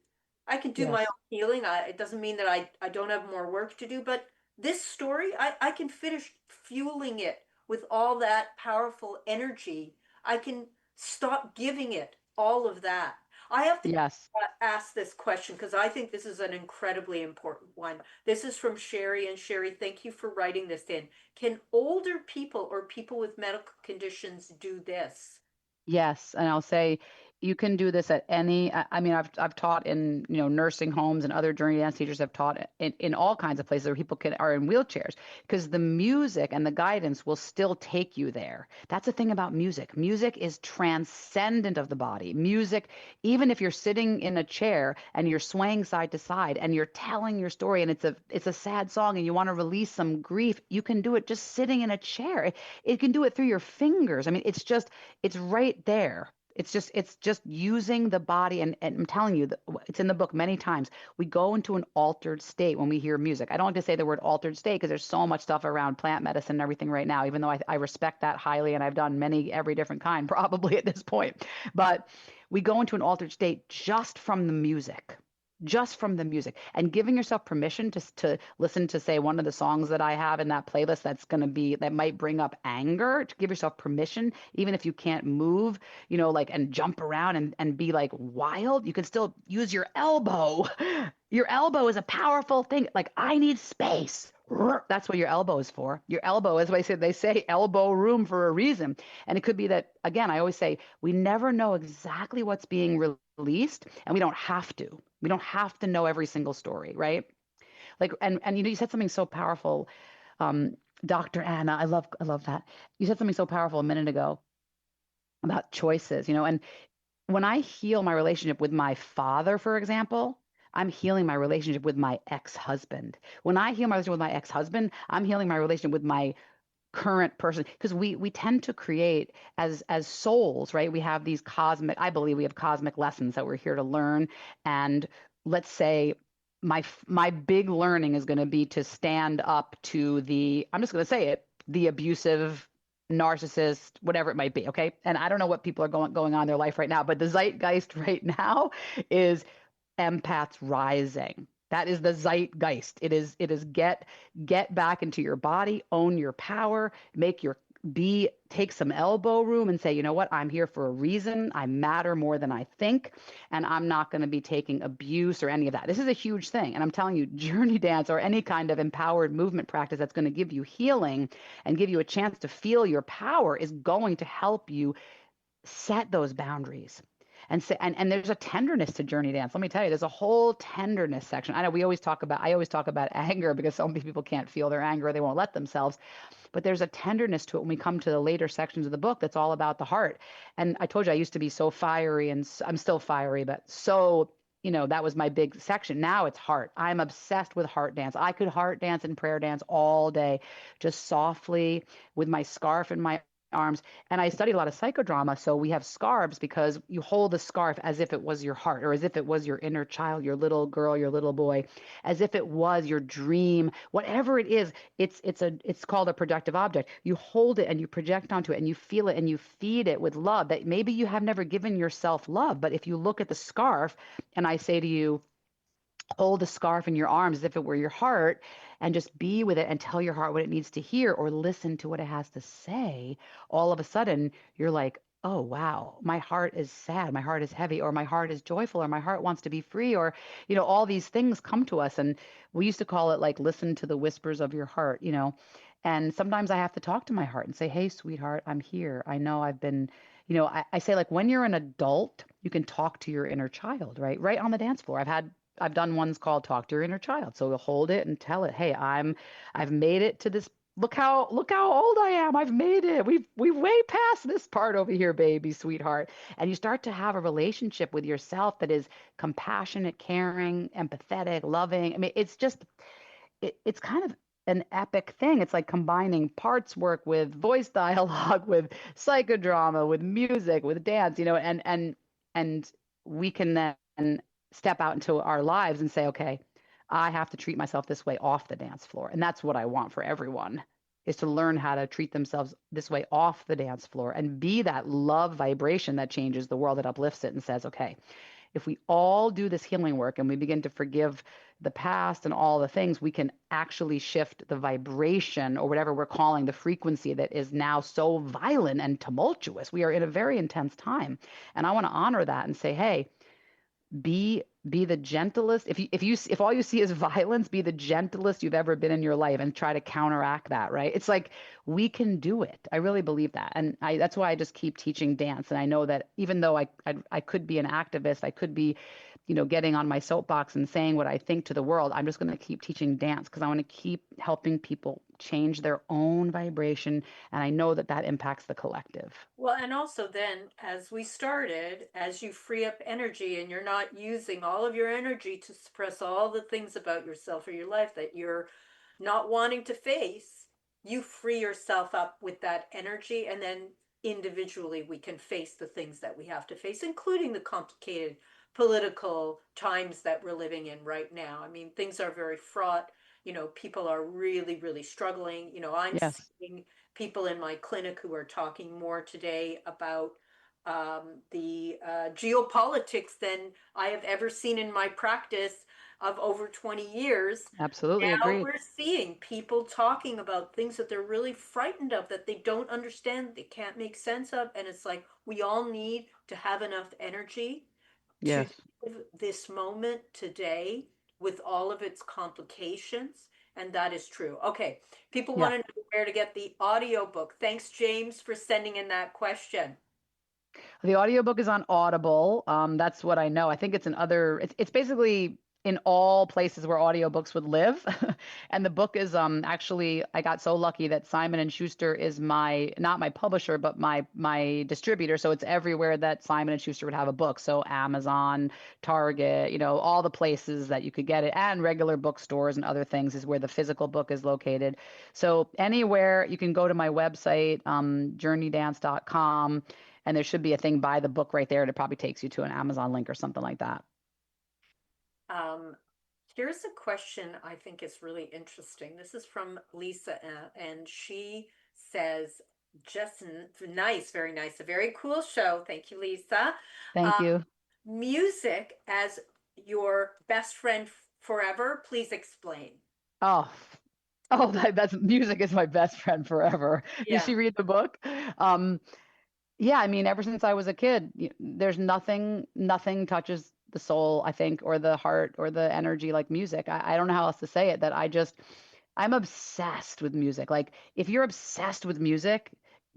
I can do my Yes. own healing. It doesn't mean that I don't have more work to do, but this story, I can finish fueling it with all that powerful energy. I can stop giving it all of that. I have to Yes. ask this question because I think this is an incredibly important one. This is from Sherry, and Sherry, thank you for writing this in. Can older people or people with medical conditions do this? Yes, and I'll say you can do this at any. I mean, I've taught in nursing homes, and other journey dance teachers have taught in all kinds of places where people are in wheelchairs, because the music and the guidance will still take you there. That's the thing about music. Music is transcendent of the body. Music, even if you're sitting in a chair and you're swaying side to side and you're telling your story, and it's a sad song and you want to release some grief, you can do it just sitting in a chair. It can do it through your fingers. I mean, it's right there. It's just using the body, and I'm telling you, it's in the book many times. We go into an altered state when we hear music. I don't like to say the word altered state because there's so much stuff around plant medicine and everything right now, even though I respect that highly, and I've done every different kind probably at this point. But we go into an altered state just from the music. Just from the music, and giving yourself permission to listen to, say, one of the songs that I have in that playlist that might bring up anger, to give yourself permission, even if you can't move, like, and jump around and be like wild, you can still use your elbow. Your elbow is a powerful thing. Like, I need space. That's what your elbow is for. Your elbow, as they say elbow room for a reason. And it could be that, again, I always say, we never know exactly what's being released, and we don't have to. We don't have to know every single story, right? Like, and you said something so powerful, Dr. Anna. I love that. You said something so powerful a minute ago about choices, and when I heal my relationship with my father, for example, I'm healing my relationship with my ex-husband. When I heal my relationship with my ex-husband, I'm healing my relationship with my current person, because we tend to create as souls, right? We have these I believe we have cosmic lessons that we're here to learn. And let's say my big learning is going to be to stand up to I'm just going to say it, the abusive narcissist, whatever it might be. Okay. And I don't know what people are going on in their life right now, but the zeitgeist right now is empaths rising. That is the zeitgeist. It is get back into your body, own your power, make your take some elbow room and say, you know what, I'm here for a reason. I matter more than I think. And I'm not going to be taking abuse or any of that. This is a huge thing. And I'm telling you, journey dance or any kind of empowered movement practice that's going to give you healing and give you a chance to feel your power is going to help you set those boundaries. And say, and there's a tenderness to journey dance. Let me tell you, there's a whole tenderness section. I know I always talk about anger because so many people can't feel their anger. They won't let themselves. But there's a tenderness to it when we come to the later sections of the book that's all about the heart. And I told you I used to be so fiery, and I'm still fiery, but so, that was my big section. Now it's heart. I'm obsessed with heart dance. I could heart dance and prayer dance all day, just softly with my scarf in my arms. And I studied a lot of psychodrama. So we have scarves because you hold the scarf as if it was your heart, or as if it was your inner child, your little girl, your little boy, as if it was your dream, whatever it is. It's called a productive object. You hold it and you project onto it and you feel it and you feed it with love that maybe you have never given yourself love. But if you look at the scarf and I say to you, hold the scarf in your arms as if it were your heart and just be with it and tell your heart what it needs to hear or listen to what it has to say, all of a sudden you're like, oh, wow, my heart is sad, my heart is heavy, or my heart is joyful, or my heart wants to be free, or, all these things come to us. And we used to call it like, listen to the whispers of your heart. And sometimes I have to talk to my heart and say, hey, sweetheart, I'm here. I know I've been, I say like when you're an adult, you can talk to your inner child, right? Right on the dance floor. I've done ones called Talk to Your Inner Child. So we'll hold it and tell it, hey, I've made it to this. Look how old I am. I've made it. We've way past this part over here, baby, sweetheart. And you start to have a relationship with yourself that is compassionate, caring, empathetic, loving. I mean, it's kind of an epic thing. It's like combining parts work with voice dialogue, with psychodrama, with music, with dance, and we can then step out into our lives and say, okay, I have to treat myself this way off the dance floor. And that's what I want for everyone is to learn how to treat themselves this way off the dance floor and be that love vibration that changes the world, that uplifts it and says, okay, if we all do this healing work and we begin to forgive the past and all the things, we can actually shift the vibration or whatever we're calling the frequency that is now so violent and tumultuous. We are in a very intense time. And I want to honor that and say, hey, be the gentlest. If all you see is violence, be the gentlest you've ever been in your life and try to counteract that, right? It's like we can do it. I really believe that. And that's why I just keep teaching dance. And I know that even though I could be an activist, I could be, getting on my soapbox and saying what I think to the world, I'm just going to keep teaching dance because I want to keep helping people change their own vibration. And I know that that impacts the collective. Well, and also then, as we started, as you free up energy and you're not using all of your energy to suppress all the things about yourself or your life that you're not wanting to face, you free yourself up with that energy. And then individually, we can face the things that we have to face, including the complicated political times that we're living in right now. I mean, things are very fraught. People are really, really struggling. I'm Yes, seeing people in my clinic who are talking more today about the geopolitics than I have ever seen in my practice of over 20 years. absolutely Now agreed. we're seeing people talking about things that they're really frightened of, that they don't understand, they can't make sense of. And it's like we all need to have enough energy to Yes. live this moment today with all of its complications. And that is true. Okay. People Yeah. want to know where to get the audiobook. Thanks, James, for sending in that question. The audiobook is on Audible. That's what I know. I think it's basically in all places where audiobooks would live. And the book is actually I got so lucky that Simon and Schuster is my not my publisher, but my distributor. So it's everywhere that Simon and Schuster would have a book. So Amazon, Target, all the places that you could get it, and regular bookstores and other things is where the physical book is located. So anywhere you can go to my website, JourneyDance.com, and there should be a thing by the book right there, and it probably takes you to an Amazon link or something like that. Um, Here's a question I think is really interesting. This is from Lisa, and she says, just nice, very nice, a very cool show. Thank you, Lisa. Thank Um, you. Music as your best friend forever. Please explain. Oh, Oh, that's music is my best friend forever. Did Yeah. she read the book? Um, yeah, I mean, ever since I was a kid, there's nothing touches the soul, I think, or the heart or the energy like music. I don't know how else to say it, that I'm obsessed with music. Like, if you're obsessed with music,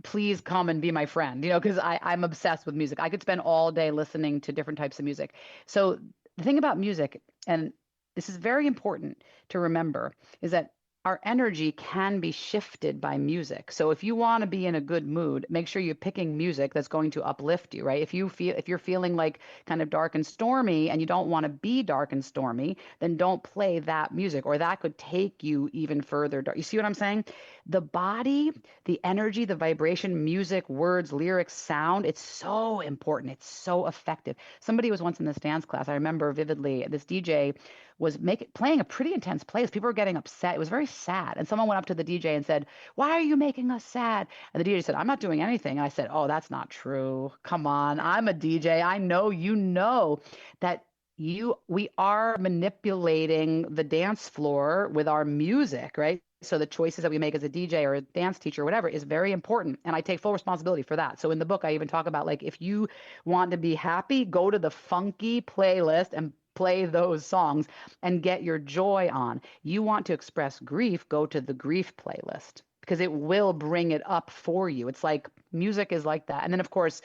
please come and be my friend, because I'm obsessed with music. I could spend all day listening to different types of music. So the thing about music, and this is very important to remember, is that our energy can be shifted by music. So if you want to be in a good mood, make sure you're picking music that's going to uplift you, right? If you're feeling like kind of dark and stormy and you don't want to be dark and stormy, then don't play that music, or that could take you even further dark. You see what I'm saying? The body, the energy, the vibration, music, words, lyrics, sound, it's so important. It's so effective. Somebody was once in this dance class. I remember vividly, this DJ was playing a pretty intense playlist. People were getting upset. It was very sad. And someone went up to the DJ and said, "Why are you making us sad?" And the DJ said, "I'm not doing anything." And I said, "Oh, that's not true. Come on. I'm a DJ. I know you know that we are manipulating the dance floor with our music, right? So the choices that we make as a DJ or a dance teacher or whatever is very important. And I take full responsibility for that. So in the book, I even talk about, like, if you want to be happy, go to the funky playlist and play those songs and get your joy on. You want to express grief, go to the grief playlist because it will bring it up for you. It's like music is like that. And then, of course,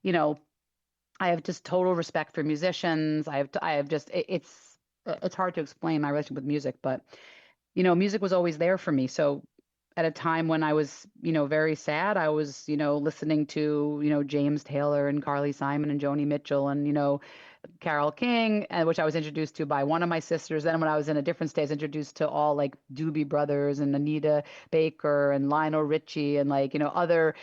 you know, I have just total respect for musicians. I have just, it's hard to explain my relationship with music, but, music was always there for me. So at a time when I was, very sad, I was, listening to, James Taylor and Carly Simon and Joni Mitchell and, Carole King, which I was introduced to by one of my sisters. Then when I was in a different state, I was introduced to all like Doobie Brothers and Anita Baker and Lionel Richie and, like, other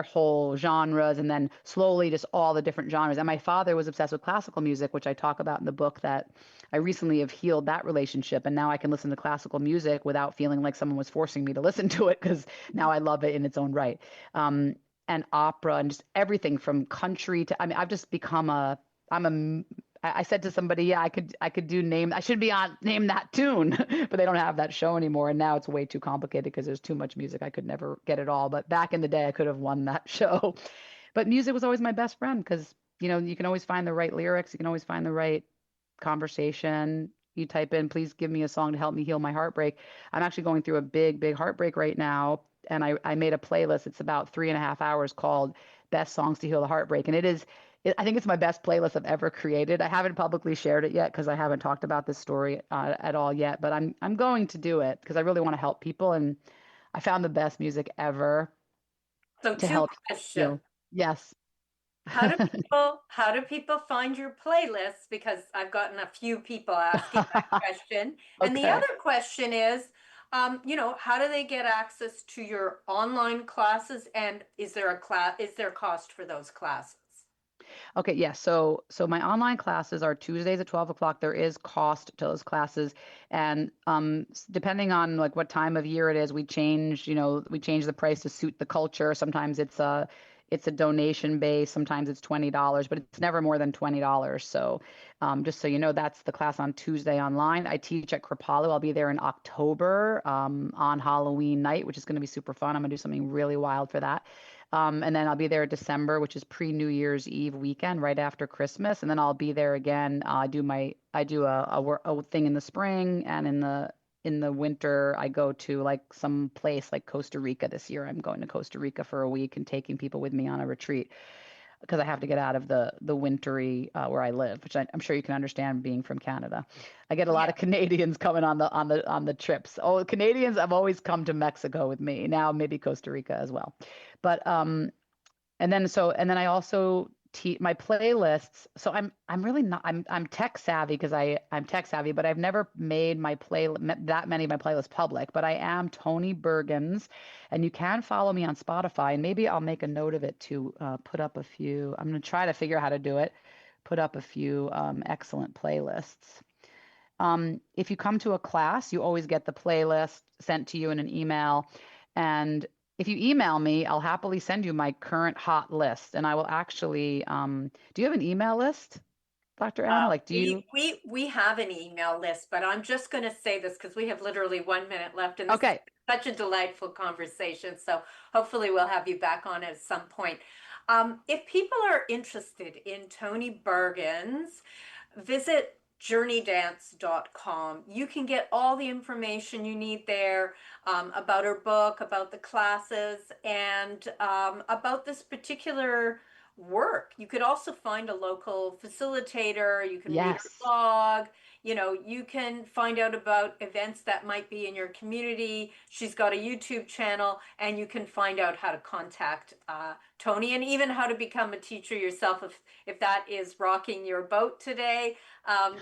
whole genres. And then slowly just all the different genres. And my father was obsessed with classical music, which I talk about in the book, that I recently have healed that relationship. And now I can listen to classical music without feeling like someone was forcing me to listen to it, because now I love it in its own right. And opera and just everything from country to, I mean, I've just become I said to somebody, yeah, I could do name, I should be on Name That Tune, but they don't have that show anymore. And now it's way too complicated because there's too much music. I could never get it all. But back in the day, I could have won that show. But music was always my best friend because, you can always find the right lyrics. You can always find the right conversation. You type in, "Please give me a song to help me heal my heartbreak." I'm actually going through a big, big heartbreak right now. And I made a playlist. It's about 3.5 hours called Best Songs to Heal the Heartbreak. And I think it's my best playlist I've ever created. I haven't publicly shared it yet because I haven't talked about this story at all yet, but I'm going to do it because I really want to help people. And I found the best music ever So to two help questions. you. Yes. How do people find your playlists? Because I've gotten a few people asking that question. And the Okay. other question is, how do they get access to your online classes? And is there cost for those classes? Okay, yes. So my online classes are Tuesdays at 12 o'clock. There is cost to those classes. And depending on like what time of year it is, we change the price to suit the culture. Sometimes it's a donation base, sometimes it's $20, but it's never more than $20. So just so you know, that's the class on Tuesday online. I teach at Kripalu. I'll be there in October on Halloween night, which is going to be super fun. I'm going to do something really wild for that. And then I'll be there December, which is pre-New Year's Eve weekend, right after Christmas. And then I'll be there again. I do a thing in the spring, and in the winter I go to like some place like Costa Rica. This year I'm going to Costa Rica for a week and taking people with me on a retreat because I have to get out of the wintry where I live, which I'm sure you can understand being from Canada. I get a lot Yeah. of Canadians coming on the trips. Oh, Canadians have always come to Mexico with me. Now maybe Costa Rica as well. But and then I also teach my playlists. So I'm really not I'm tech savvy because I'm tech savvy, but I've never made that many of my playlists public. But I am Toni Bergins, and you can follow me on Spotify. And maybe I'll make a note of it to put up a few. I'm gonna try to figure out how to do it. Put up a few excellent playlists. If you come to a class, you always get the playlist sent to you in an email. And if you email me, I'll happily send you my current hot list. And I will actually, do you have an email list? Dr. Anna? Like, do you? We have an email list, but I'm just going to say this because we have literally 1 minute left, and this Okay. is such a delightful conversation. So hopefully we'll have you back on at some point. If people are interested in Toni Bergins, visit JourneyDance.com. You can get all the information you need there about her book, about the classes, and about this particular work. You could also find a local facilitator. You can read her Yes. blog. You can find out about events that might be in your community. She's got a YouTube channel, and you can find out how to contact Toni, and even how to become a teacher yourself if that is rocking your boat today.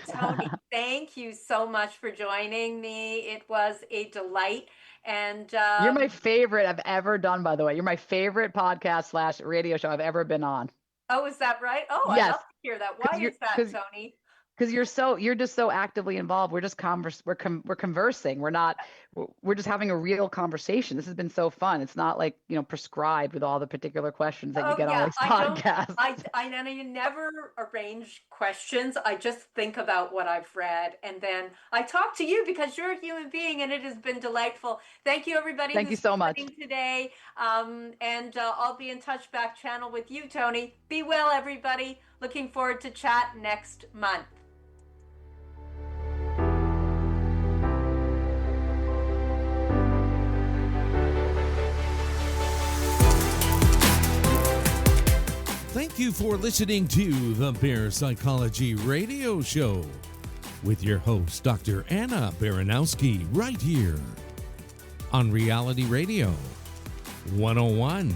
Toni, thank you so much for joining me. It was a delight. And You're my favorite I've ever done, by the way. You're my favorite podcast / radio show I've ever been on. Oh, is that right? Oh, Yes. I'd love to hear that. Why is that, Toni? Because you're just so actively involved. We're just we're conversing. We're just having a real conversation. This has been so fun. It's not like, prescribed with all the particular questions that you get on these podcasts. I know you never arrange questions. I just think about what I've read, and then I talk to you because you're a human being, and it has been delightful. Thank you, everybody. Thank you so much today. And I'll be in touch back channel with you, Toni. Be well, everybody. Looking forward to chat next month. Thank you for listening to the Bear Psychology Radio Show with your host, Dr. Anna Baranowski, right here on Reality Radio 101.